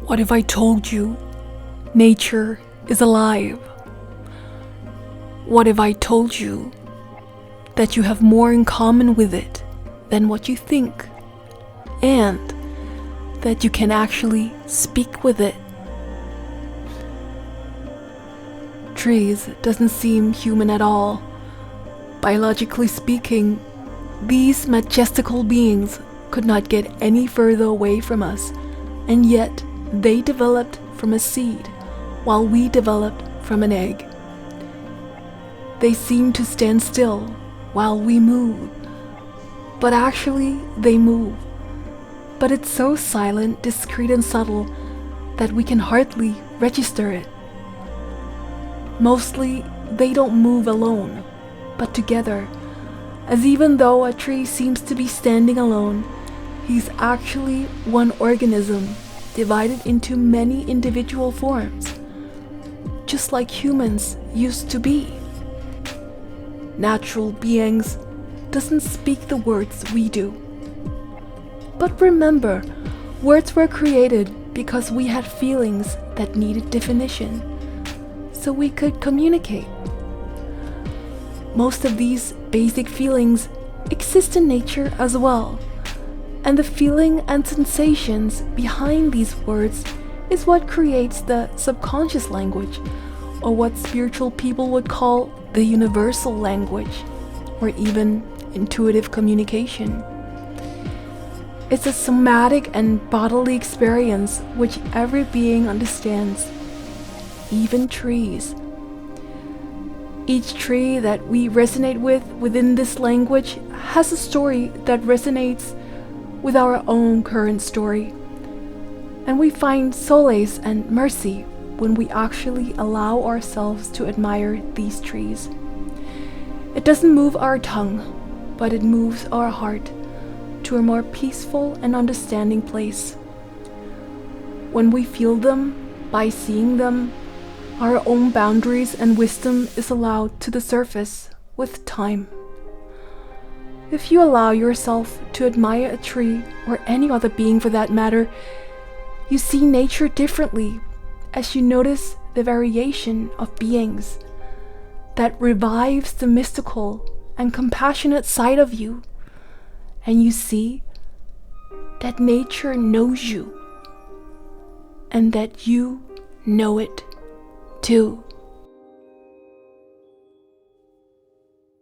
What if I told you nature is alive? What if I told you that you have more in common with it than what you think, and that you can actually speak with it? Trees doesn't seem human at all. Biologically speaking, these majestical beings could not get any further away from us, and yet they developed from a seed while we developed from an egg. They seem to stand still while we move, but actually they move. But it's so silent, discreet and subtle that we can hardly register it. Mostly they don't move alone, but together, as even though a tree seems to be standing alone, he's actually one organism divided into many individual forms, just like humans used to be. Natural beings doesn't speak the words we do. But remember, words were created because we had feelings that needed definition, so we could communicate. Most of these basic feelings exist in nature as well, and the feeling and sensations behind these words is what creates the subconscious language, or what spiritual people would call the universal language, or even intuitive communication. It's a somatic and bodily experience which every being understands, even trees. Each tree that we resonate with within this language has a story that resonates with our own current story, and we find solace and mercy when we actually allow ourselves to admire these trees. It doesn't move our tongue, but it moves our heart to a more peaceful and understanding place. When we feel them, by seeing them, our own boundaries and wisdom is allowed to the surface with time. If you allow yourself to admire a tree, or any other being for that matter, you see nature differently as you notice the variation of beings that revives the mystical and compassionate side of you, and you see that nature knows you and that you know it too.